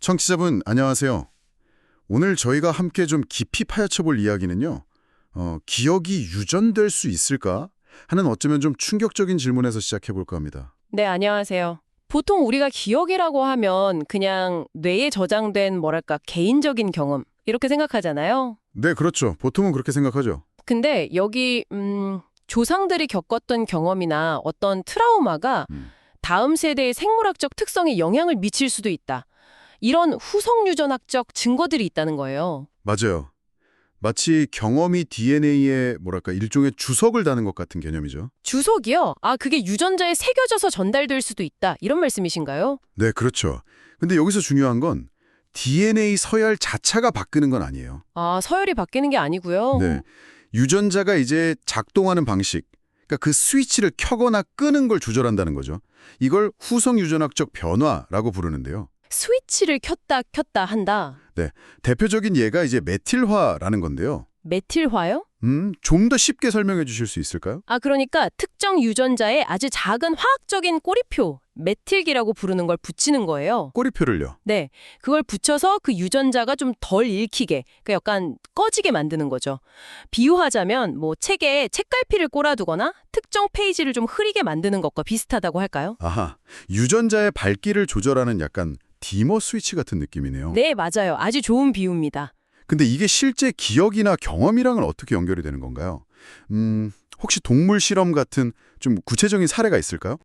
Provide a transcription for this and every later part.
청취자분 안녕하세요. 오늘 저희가 함께 좀 깊이 파헤쳐 볼 이야기는요. 기억이 유전될 수 있을까? 하는 어쩌면 좀 충격적인 질문에서 시작해 볼까 합니다. 네, 안녕하세요. 보통 우리가 기억이라고 하면 그냥 뇌에 저장된 뭐랄까 개인적인 경험 이렇게 생각하잖아요. 네, 그렇죠. 보통은 그렇게 생각하죠. 근데 여기 조상들이 겪었던 경험이나 어떤 트라우마가 음, 다음 세대의 생물학적 특성에 영향을 미칠 수도 있다. 이런 후속 유전학적 증거들이 있다는 거예요. 맞아요. 마치 경험이 DNA에 뭐랄까 일종의 주석을 다는 것 같은 개념이죠. 주석이요? 아, 그게 유전자에 새겨져서 전달될 수도 있다. 이런 말씀이신가요? 네, 그렇죠. 근데 여기서 중요한 건 DNA 서열 자체가 바뀌는 건 아니에요. 아, 서열이 바뀌는 게 아니고요. 네. 유전자가 이제 작동하는 방식, 그러니까 그 스위치를 켜거나 끄는 걸 조절한다는 거죠. 이걸 후성 유전학적 변화라고 부르는데요. 스위치를 켰다 한다. 네, 대표적인 예가 이제 메틸화라는 건데요. 메틸화요? 좀 더 쉽게 설명해 주실 수 있을까요? 아, 그러니까 특정 유전자에 아주 작은 화학적인 꼬리표, 메틸기라고 부르는 걸 붙이는 거예요. 꼬리표를요. 네, 그걸 붙여서 그 유전자가 좀 덜 읽히게, 그러니까 약간 꺼지게 만드는 거죠. 비유하자면 뭐 책에 책갈피를 꼬라두거나 특정 페이지를 좀 흐리게 만드는 것과 비슷하다고 할까요? 아하, 유전자의 밝기를 조절하는 약간 디머 스위치 같은 느낌이네요. 네, 맞아요. 아주 좋은 비유입니다. 근데 이게 실제 기억이나 경험이랑은 어떻게 연결이 되는 건가요? 혹시 동물 실험 같은 좀 구체적인 사례가 있을까요?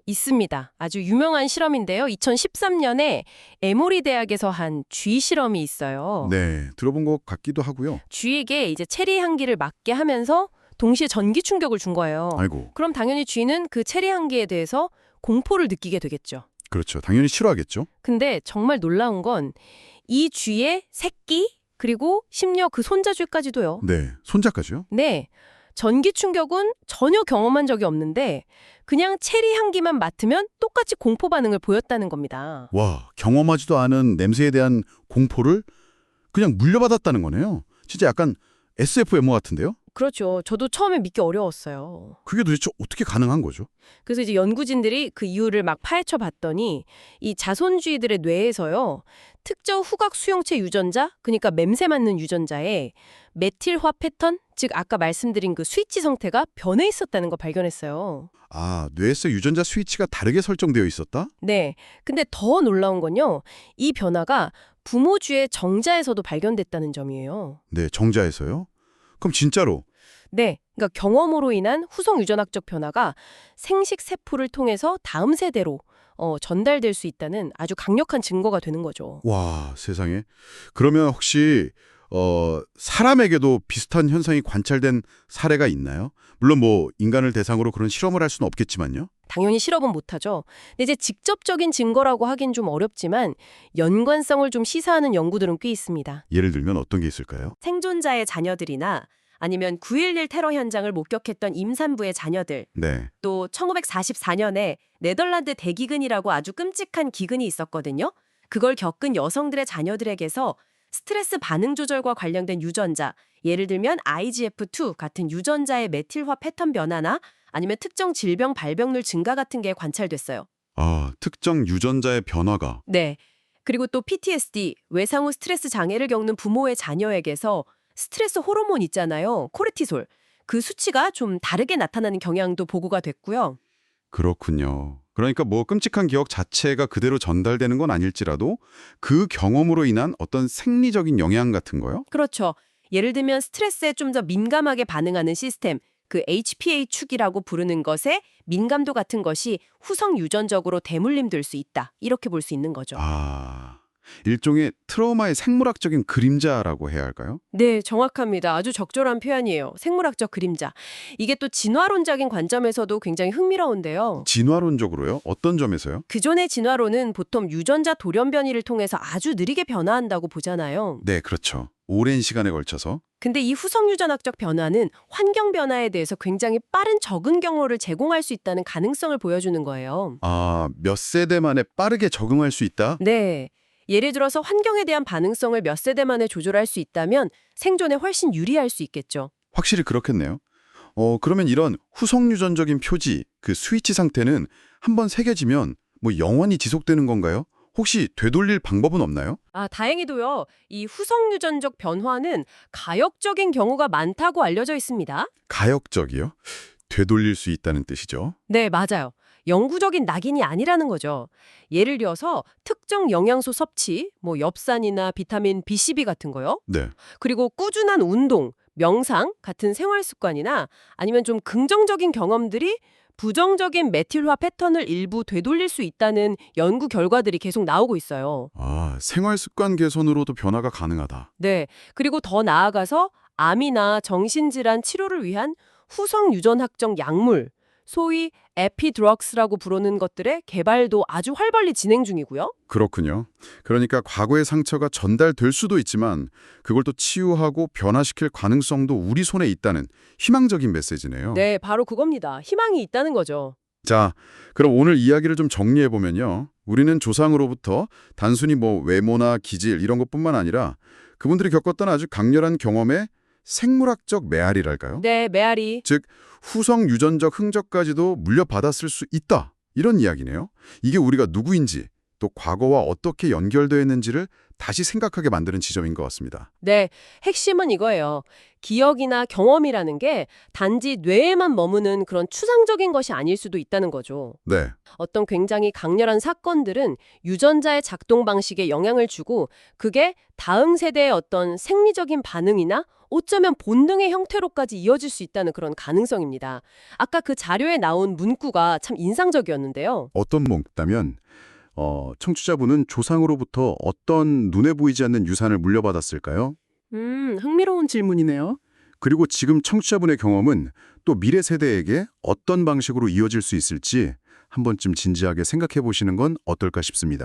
있습니다. 아주 유명한 실험인데요. 2013년에 에모리 대학에서 한 쥐 실험이 있어요. 네, 들어본 것 같기도 하고요. 쥐에게 이제 체리 향기를 맡게 하면서 동시에 전기 충격을 준 거예요. 아이고, 그럼 당연히 쥐는 그 체리 향기에 대해서 공포를 느끼게 되겠죠. 그렇죠. 당연히 싫어하겠죠. 근데 정말 놀라운 건 이 쥐의 새끼 그리고 심지어 그 손자쥐까지도요. 네, 손자까지요? 네. 전기 충격은 전혀 경험한 적이 없는데 그냥 체리 향기만 맡으면 똑같이 공포 반응을 보였다는 겁니다. 와, 경험하지도 않은 냄새에 대한 공포를 그냥 물려받았다는 거네요. 진짜 약간 SF 영화 같은데요? 그렇죠. 저도 처음에 믿기 어려웠어요. 그게 도대체 어떻게 가능한 거죠? 그래서 이제 연구진들이 그 이유를 막 파헤쳐 봤더니 이 자손주의들의 뇌에서요. 특정 후각 수용체 유전자, 그러니까 맴새 맡는 유전자에 메틸화 패턴, 즉 아까 말씀드린 그 스위치 성태가 변해 있었다는 거 발견했어요. 아, 뇌에서 유전자 스위치가 다르게 설정되어 있었다? 네. 근데 더 놀라운 건요. 이 변화가 부모주의 정자에서도 발견됐다는 점이에요. 네, 정자에서요? 그럼 진짜로 네. 그러니까 경험으로 인한 후속 유전학적 변화가 생식 세포를 통해서 다음 세대로 전달될 수 있다는 아주 강력한 증거가 되는 거죠. 와, 세상에. 그러면 혹시 사람에게도 비슷한 현상이 관찰된 사례가 있나요? 물론 뭐 인간을 대상으로 그런 실험을 할 수는 없겠지만요. 당연히 실험은 못하죠. 근데 이제 직접적인 증거라고 하긴 좀 어렵지만 연관성을 좀 시사하는 연구들은 꽤 있습니다. 예를 들면 어떤 게 있을까요? 생존자의 자녀들이나 아니면 9.11 테러 현장을 목격했던 임산부의 자녀들, 네. 또 1944년에 네덜란드 대기근이라고 아주 끔찍한 기근이 있었거든요. 그걸 겪은 여성들의 자녀들에게서 스트레스 반응 조절과 관련된 유전자, 예를 들면 IGF-2 같은 유전자의 메틸화 패턴 변화나 아니면 특정 질병 발병률 증가 같은 게 관찰됐어요. 아, 특정 유전자의 변화가. 네. 그리고 또 PTSD, 외상 후 스트레스 장애를 겪는 부모의 자녀에게서 스트레스 호르몬 있잖아요. 코르티솔. 그 수치가 좀 다르게 나타나는 경향도 보고가 됐고요. 그렇군요. 그러니까 뭐 끔찍한 기억 자체가 그대로 전달되는 건 아닐지라도 그 경험으로 인한 어떤 생리적인 영향 같은 거요? 그렇죠. 예를 들면 스트레스에 좀 더 민감하게 반응하는 시스템, 그 HPA 축이라고 부르는 것에 민감도 같은 것이 후성 유전적으로 대물림될 수 있다. 이렇게 볼 수 있는 거죠. 아, 일종의 트라우마의 생물학적인 그림자라고 해야 할까요? 네, 정확합니다. 아주 적절한 표현이에요. 생물학적 그림자. 이게 또 진화론적인 관점에서도 굉장히 흥미로운데요. 진화론적으로요? 어떤 점에서요? 기존의 진화론은 보통 유전자 돌연변이를 통해서 아주 느리게 변화한다고 보잖아요. 네, 그렇죠. 오랜 시간에 걸쳐서. 근데 이 후성 유전학적 변화는 환경 변화에 대해서 굉장히 빠른 적응 경로를 제공할 수 있다는 가능성을 보여주는 거예요. 아, 몇 세대 만에 빠르게 적응할 수 있다? 네. 예를 들어서 환경에 대한 반응성을 몇 세대 만에 조절할 수 있다면 생존에 훨씬 유리할 수 있겠죠. 확실히 그렇겠네요. 그러면 이런 후속 유전적인 표지, 그 스위치 상태는 한번 새겨지면 뭐 영원히 지속되는 건가요? 혹시 되돌릴 방법은 없나요? 다행히도요. 이 후성 유전적 변화는 가역적인 경우가 많다고 알려져 있습니다. 가역적이요? 되돌릴 수 있다는 뜻이죠. 네, 맞아요. 영구적인 낙인이 아니라는 거죠. 예를 들어서 특정 영양소 섭취, 뭐 엽산이나 비타민 B12 같은 거요. 네. 그리고 꾸준한 운동, 명상 같은 생활 습관이나 아니면 좀 긍정적인 경험들이 부정적인 메틸화 패턴을 일부 되돌릴 수 있다는 연구 결과들이 계속 나오고 있어요. 생활 습관 개선으로도 변화가 가능하다. 네. 그리고 더 나아가서 암이나 정신질환 치료를 위한 후성 유전학적 약물, 소위 에피드럭스라고 부르는 것들의 개발도 아주 활발히 진행 중이고요. 그렇군요. 그러니까 과거의 상처가 전달될 수도 있지만 그걸 또 치유하고 변화시킬 가능성도 우리 손에 있다는 희망적인 메시지네요. 네, 바로 그겁니다. 희망이 있다는 거죠. 자, 그럼 오늘 이야기를 좀 정리해 보면요. 우리는 조상으로부터 단순히 뭐 외모나 기질 이런 것뿐만 아니라 그분들이 겪었던 아주 강렬한 경험의 생물학적 메아리랄까요? 네, 메아리. 즉 후성 유전적 흔적까지도 물려받았을 수 있다. 이런 이야기네요. 이게 우리가 누구인지 또 과거와 어떻게 연결되어 있는지를 다시 생각하게 만드는 지점인 것 같습니다. 네, 핵심은 이거예요. 기억이나 경험이라는 게 단지 뇌에만 머무는 그런 추상적인 것이 아닐 수도 있다는 거죠. 네, 어떤 굉장히 강렬한 사건들은 유전자의 작동 방식에 영향을 주고 그게 다음 세대의 어떤 생리적인 반응이나 어쩌면 본능의 형태로까지 이어질 수 있다는 그런 가능성입니다. 아까 그 자료에 나온 문구가 참 인상적이었는데요. 어떤 몽따면 청취자분은 조상으로부터 어떤 눈에 보이지 않는 유산을 물려받았을까요? 흥미로운 질문이네요. 그리고 지금 청취자분의 경험은 또 미래 세대에게 어떤 방식으로 이어질 수 있을지 한 번쯤 진지하게 생각해 보시는 건 어떨까 싶습니다.